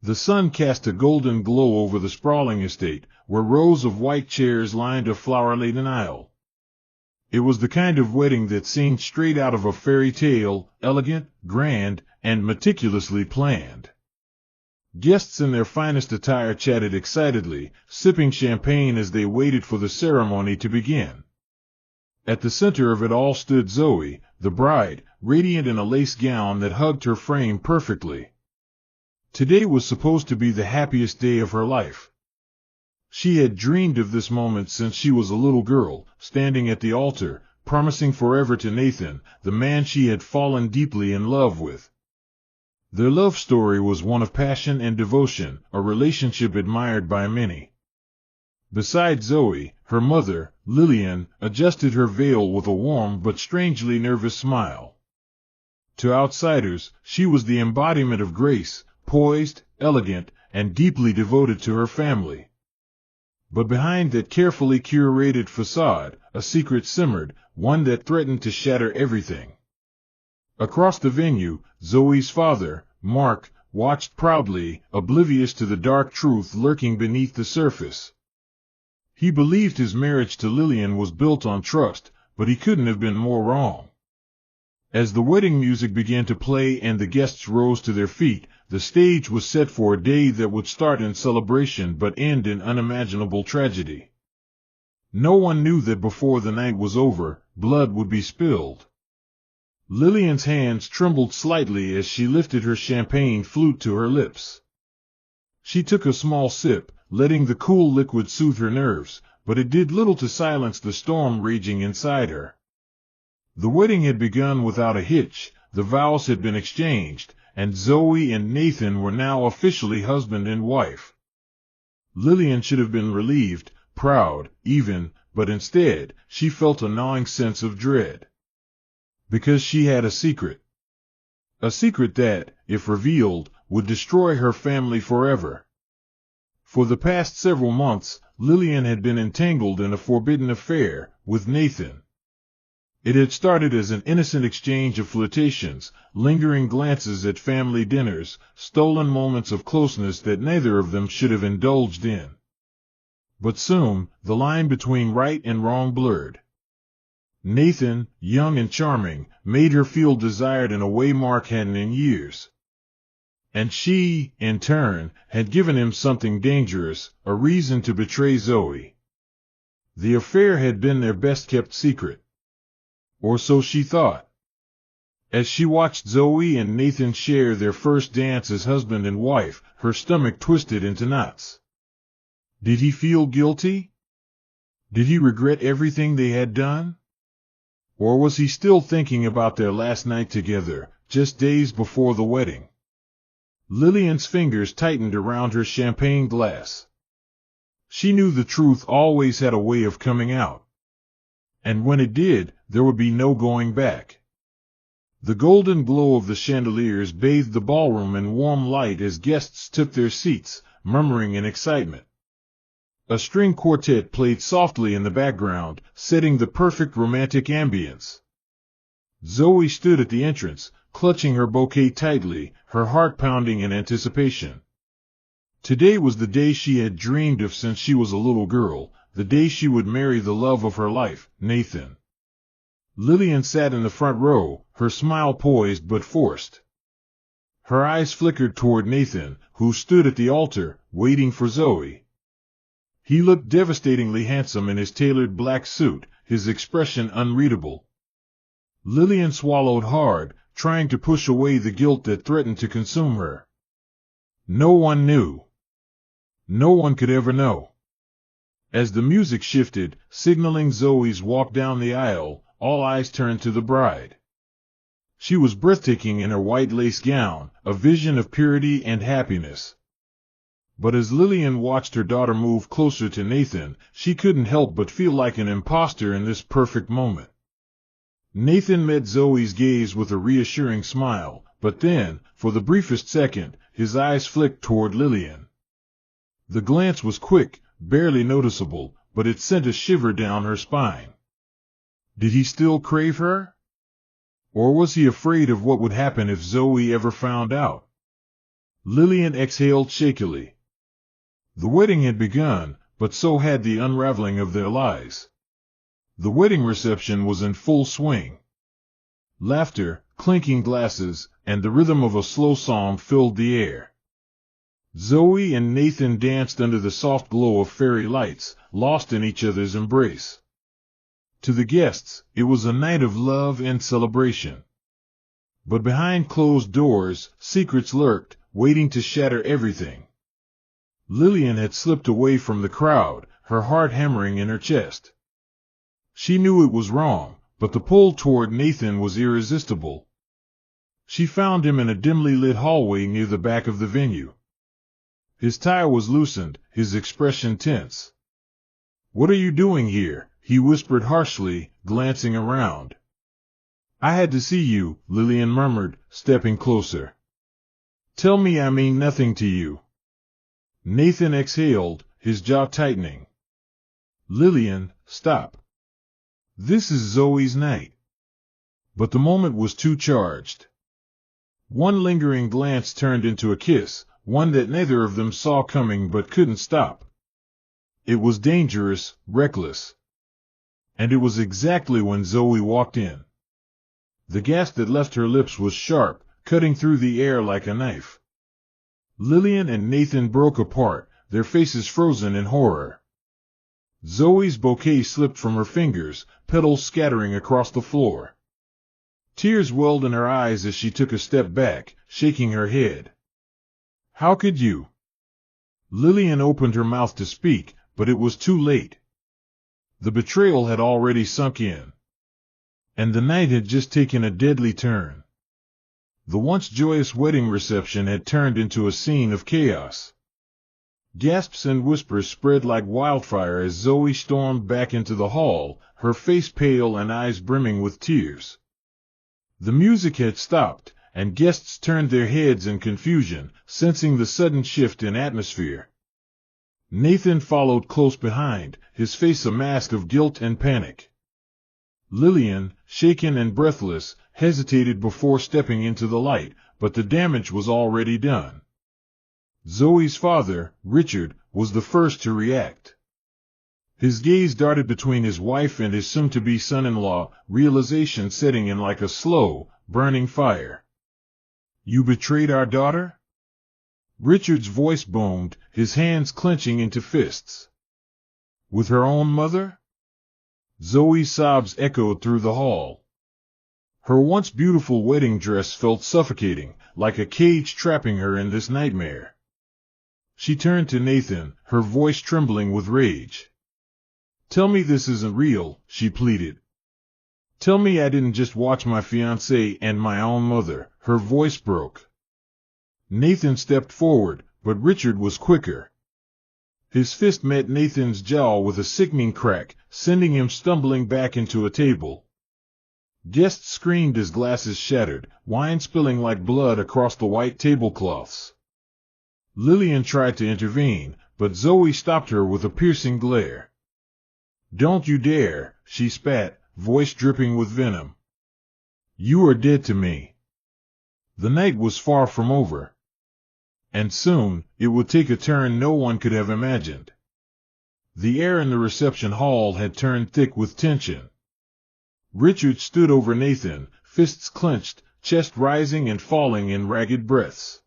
The sun cast a golden glow over the sprawling estate, where rows of white chairs lined a flower-laden aisle. It was the kind of wedding that seemed straight out of a fairy tale, elegant, grand, and meticulously planned. Guests in their finest attire chatted excitedly, sipping champagne as they waited for the ceremony to begin. At the center of it all stood Zoe, the bride, radiant in a lace gown that hugged her frame perfectly. Today was supposed to be the happiest day of her life. She had dreamed of this moment since she was a little girl, standing at the altar, promising forever to Nathan, the man she had fallen deeply in love with. Their love story was one of passion and devotion, a relationship admired by many. Beside Zoe, her mother, Lillian, adjusted her veil with a warm but strangely nervous smile. To outsiders, she was the embodiment of grace, poised, elegant, and deeply devoted to her family. But behind that carefully curated facade, a secret simmered, one that threatened to shatter everything. Across the venue, Zoe's father, Mark, watched proudly, oblivious to the dark truth lurking beneath the surface. He believed his marriage to Lillian was built on trust, but he couldn't have been more wrong. As the wedding music began to play and the guests rose to their feet, the stage was set for a day that would start in celebration but end in unimaginable tragedy. No one knew that before the night was over, blood would be spilled. Lillian's hands trembled slightly as she lifted her champagne flute to her lips. She took a small sip, letting the cool liquid soothe her nerves, but it did little to silence the storm raging inside her. The wedding had begun without a hitch, the vows had been exchanged, and Zoe and Nathan were now officially husband and wife. Lillian should have been relieved, proud, even, but instead, she felt a gnawing sense of dread. Because she had a secret. A secret that, if revealed, would destroy her family forever. For the past several months, Lillian had been entangled in a forbidden affair with Nathan. It had started as an innocent exchange of flirtations, lingering glances at family dinners, stolen moments of closeness that neither of them should have indulged in. But soon, the line between right and wrong blurred. Nathan, young and charming, made her feel desired in a way Mark hadn't in years. And she, in turn, had given him something dangerous, a reason to betray Zoe. The affair had been their best-kept secret. Or so she thought. As she watched Zoe and Nathan share their first dance as husband and wife, her stomach twisted into knots. Did he feel guilty? Did he regret everything they had done? Or was he still thinking about their last night together, just days before the wedding? Lillian's fingers tightened around her champagne glass. She knew the truth always had a way of coming out. And when it did, there would be no going back. The golden glow of the chandeliers bathed the ballroom in warm light as guests took their seats, murmuring in excitement. A string quartet played softly in the background, setting the perfect romantic ambience. Zoe stood at the entrance, clutching her bouquet tightly, her heart pounding in anticipation. Today was the day she had dreamed of since she was a little girl, the day she would marry the love of her life, Nathan. Lillian sat in the front row, her smile poised but forced. Her eyes flickered toward Nathan, who stood at the altar, waiting for Zoe. He looked devastatingly handsome in his tailored black suit, his expression unreadable. Lillian swallowed hard, trying to push away the guilt that threatened to consume her. No one knew. No one could ever know. As the music shifted, signaling Zoe's walk down the aisle, all eyes turned to the bride. She was breathtaking in her white lace gown, a vision of purity and happiness. But as Lillian watched her daughter move closer to Nathan, she couldn't help but feel like an imposter in this perfect moment. Nathan met Zoe's gaze with a reassuring smile, but then, for the briefest second, his eyes flicked toward Lillian. The glance was quick, barely noticeable, but it sent a shiver down her spine. Did he still crave her? Or was he afraid of what would happen if Zoe ever found out? Lillian exhaled shakily. The wedding had begun, but so had the unraveling of their lies. The wedding reception was in full swing. Laughter, clinking glasses, and the rhythm of a slow song filled the air. Zoe and Nathan danced under the soft glow of fairy lights, lost in each other's embrace. To the guests, it was a night of love and celebration. But behind closed doors, secrets lurked, waiting to shatter everything. Lillian had slipped away from the crowd, her heart hammering in her chest. She knew it was wrong, but the pull toward Nathan was irresistible. She found him in a dimly lit hallway near the back of the venue. His tie was loosened, his expression tense. "What are you doing here?" he whispered harshly, glancing around. "I had to see you," Lillian murmured, stepping closer. "Tell me I mean nothing to you." Nathan exhaled, his jaw tightening. "Lillian, stop. This is Zoe's night." But the moment was too charged. One lingering glance turned into a kiss, one that neither of them saw coming but couldn't stop. It was dangerous, reckless. And it was exactly when Zoe walked in. The gasp that left her lips was sharp, cutting through the air like a knife. Lillian and Nathan broke apart, their faces frozen in horror. Zoe's bouquet slipped from her fingers, petals scattering across the floor. Tears welled in her eyes as she took a step back, shaking her head. "How could you?" Lillian opened her mouth to speak, but it was too late. The betrayal had already sunk in. And the night had just taken a deadly turn. The once joyous wedding reception had turned into a scene of chaos. Gasps and whispers spread like wildfire as Zoe stormed back into the hall, her face pale and eyes brimming with tears. The music had stopped, and guests turned their heads in confusion, sensing the sudden shift in atmosphere. Nathan followed close behind, his face a mask of guilt and panic. Lillian, shaken and breathless, hesitated before stepping into the light, but the damage was already done. Zoe's father, Richard, was the first to react. His gaze darted between his wife and his soon-to-be son-in-law, realization setting in like a slow, burning fire. "You betrayed our daughter?" Richard's voice boomed, his hands clenching into fists. "With her own mother?" Zoe's sobs echoed through the hall. Her once beautiful wedding dress felt suffocating, like a cage trapping her in this nightmare. She turned to Nathan, her voice trembling with rage. "Tell me this isn't real," she pleaded. "Tell me I didn't just watch my fiancé and my own mother." Her voice broke. Nathan stepped forward, but Richard was quicker. His fist met Nathan's jaw with a sickening crack, sending him stumbling back into a table. Guests screamed as glasses shattered, wine spilling like blood across the white tablecloths. Lillian tried to intervene, but Zoe stopped her with a piercing glare. "Don't you dare," she spat, voice dripping with venom. "You are dead to me." The night was far from over. And soon, it would take a turn no one could have imagined. The air in the reception hall had turned thick with tension. Richard stood over Nathan, fists clenched, chest rising and falling in ragged breaths.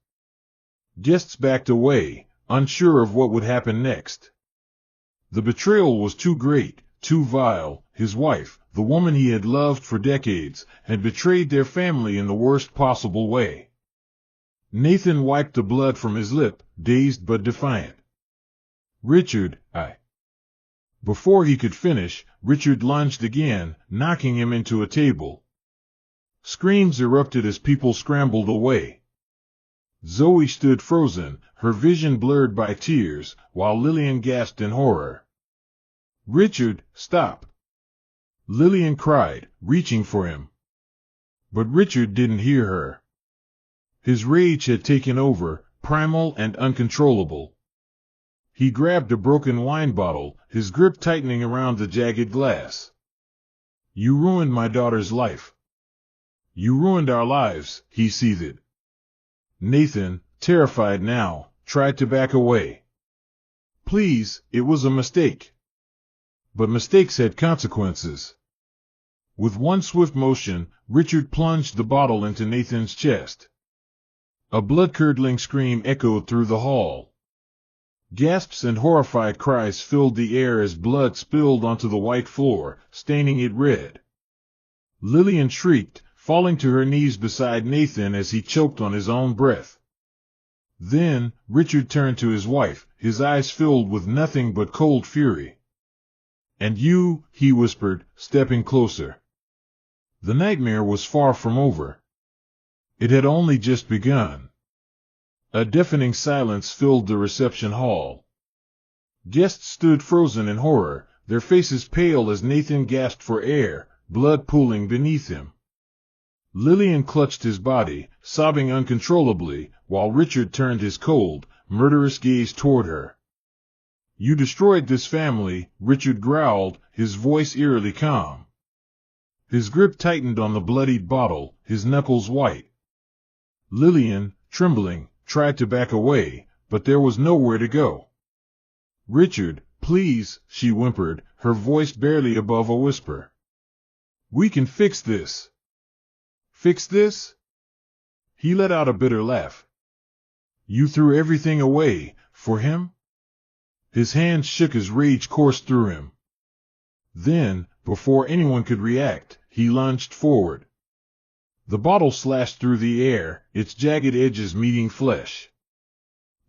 Guests backed away, unsure of what would happen next. The betrayal was too great, too vile. His wife, the woman he had loved for decades, had betrayed their family in the worst possible way. Nathan wiped the blood from his lip, dazed but defiant. "Richard, I—" Before he could finish, Richard lunged again, knocking him into a table. Screams erupted as people scrambled away. Zoe stood frozen, her vision blurred by tears, while Lillian gasped in horror. "Richard, stop!" Lillian cried, reaching for him. But Richard didn't hear her. His rage had taken over, primal and uncontrollable. He grabbed a broken wine bottle, his grip tightening around the jagged glass. "You ruined my daughter's life. You ruined our lives," he seethed. "Nathan, terrified now, tried to back away. Please, it was a mistake. But mistakes had consequences. With one swift motion, Richard plunged the bottle into Nathan's chest. A blood-curdling scream echoed through the hall. Gasps and horrified cries filled the air as blood spilled onto the white floor, staining it red. Lillian shrieked, falling to her knees beside Nathan as he choked on his own breath. Then, Richard turned to his wife, his eyes filled with nothing but cold fury. "And you," he whispered, stepping closer. The nightmare was far from over. It had only just begun. A deafening silence filled the reception hall. Guests stood frozen in horror, their faces pale as Nathan gasped for air, blood pooling beneath him. Lillian clutched his body, sobbing uncontrollably, while Richard turned his cold, murderous gaze toward her. "You destroyed this family," Richard growled, his voice eerily calm. His grip tightened on the bloodied bottle, his knuckles white. Lillian, trembling, tried to back away, but there was nowhere to go. "Richard, please," she whimpered, her voice barely above a whisper. "We can fix this." "Fix this?" He let out a bitter laugh. "You threw everything away, for him?" His hands shook as rage coursed through him. Then, before anyone could react, he lunged forward. The bottle slashed through the air, its jagged edges meeting flesh.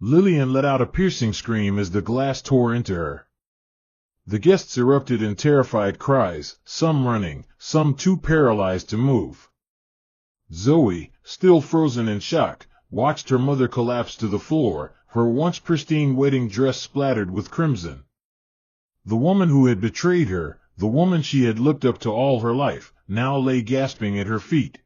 Lillian let out a piercing scream as the glass tore into her. The guests erupted in terrified cries, some running, some too paralyzed to move. Zoe, still frozen in shock, watched her mother collapse to the floor, her once pristine wedding dress splattered with crimson. The woman who had betrayed her, the woman she had looked up to all her life, now lay gasping at her feet.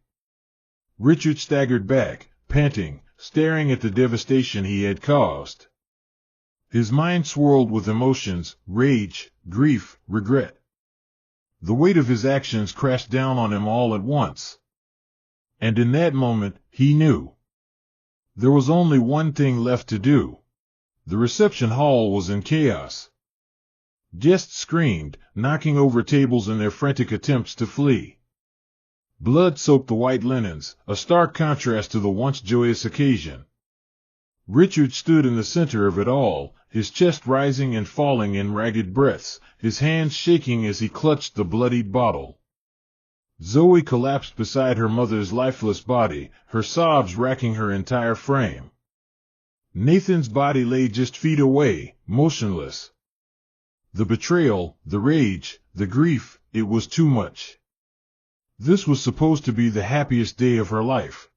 Richard staggered back, panting, staring at the devastation he had caused. His mind swirled with emotions, rage, grief, regret. The weight of his actions crashed down on him all at once. And in that moment, he knew. There was only one thing left to do. The reception hall was in chaos. Guests screamed, knocking over tables in their frantic attempts to flee. Blood soaked the white linens, a stark contrast to the once joyous occasion. Richard stood in the center of it all, his chest rising and falling in ragged breaths, his hands shaking as he clutched the bloodied bottle. Zoe collapsed beside her mother's lifeless body, her sobs racking her entire frame. Nathan's body lay just feet away, motionless. The betrayal, the rage, the grief, it was too much. This was supposed to be the happiest day of her life.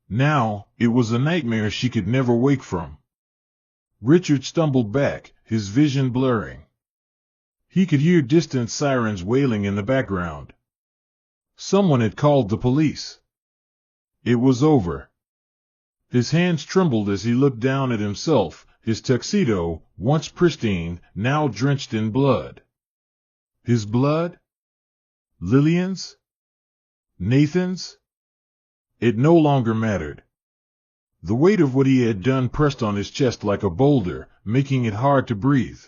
Now, it was a nightmare she could never wake from. Richard stumbled back, his vision blurring. He could hear distant sirens wailing in the background. Someone had called the police. It was over. His hands trembled as he looked down at himself, his tuxedo, once pristine, now drenched in blood. His blood? Lillian's? Nathan's? It no longer mattered. The weight of what he had done pressed on his chest like a boulder, making it hard to breathe.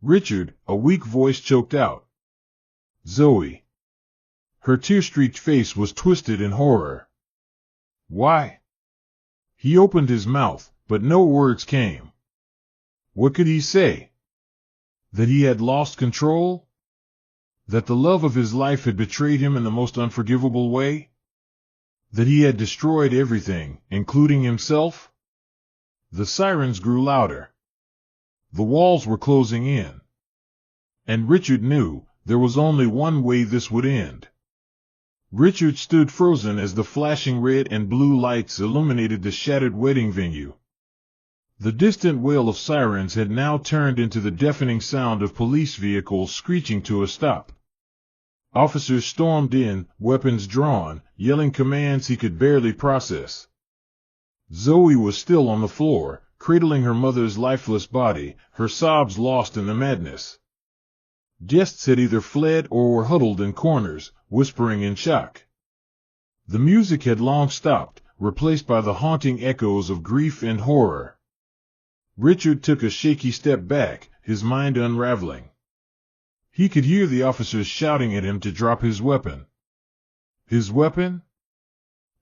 "Richard," a weak voice choked out. "Zoe." Her tear-streaked face was twisted in horror. "Why?" He opened his mouth, but no words came. What could he say? That he had lost control? That the love of his life had betrayed him in the most unforgivable way? That he had destroyed everything, including himself? The sirens grew louder. The walls were closing in. And Richard knew there was only one way this would end. Richard stood frozen as the flashing red and blue lights illuminated the shattered wedding venue. The distant wail of sirens had now turned into the deafening sound of police vehicles screeching to a stop. Officers stormed in, weapons drawn, yelling commands he could barely process. Zoe was still on the floor, cradling her mother's lifeless body, her sobs lost in the madness. Guests had either fled or were huddled in corners, whispering in shock. The music had long stopped, replaced by the haunting echoes of grief and horror. Richard took a shaky step back, his mind unraveling. He could hear the officers shouting at him to drop his weapon. His weapon?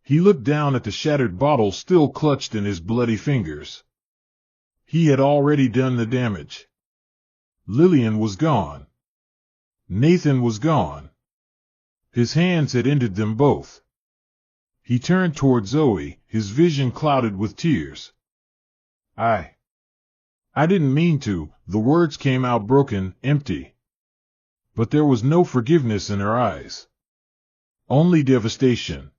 He looked down at the shattered bottle still clutched in his bloody fingers. He had already done the damage. Lillian was gone. Nathan was gone. His hands had ended them both. He turned toward Zoe, his vision clouded with tears. I didn't mean to, the words came out broken, empty. But there was no forgiveness in her eyes. Only devastation.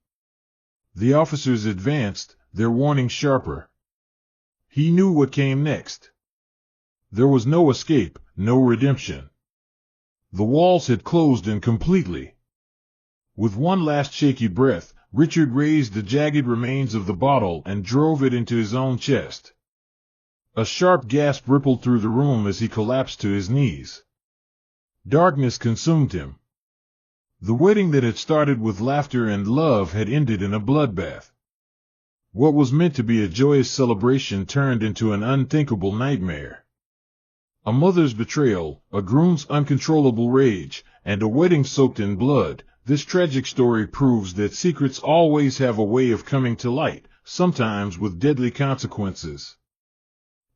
The officers advanced, their warning sharper. He knew what came next. There was no escape, no redemption. The walls had closed in completely. With one last shaky breath, Richard raised the jagged remains of the bottle and drove it into his own chest. A sharp gasp rippled through the room as he collapsed to his knees. Darkness consumed him. The wedding that had started with laughter and love had ended in a bloodbath. What was meant to be a joyous celebration turned into an unthinkable nightmare. A mother's betrayal, a groom's uncontrollable rage, and a wedding soaked in blood. This tragic story proves that secrets always have a way of coming to light, sometimes with deadly consequences.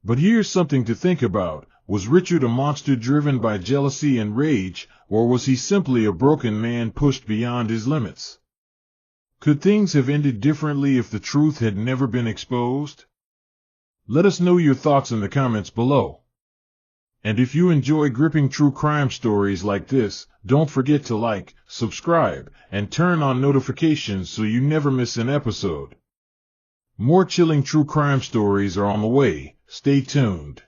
But here's something to think about. Was Richard a monster driven by jealousy and rage, or was he simply a broken man pushed beyond his limits? Could things have ended differently if the truth had never been exposed? Let us know your thoughts in the comments below. And if you enjoy gripping true crime stories like this, don't forget to like, subscribe, and turn on notifications so you never miss an episode. More chilling true crime stories are on the way. Stay tuned.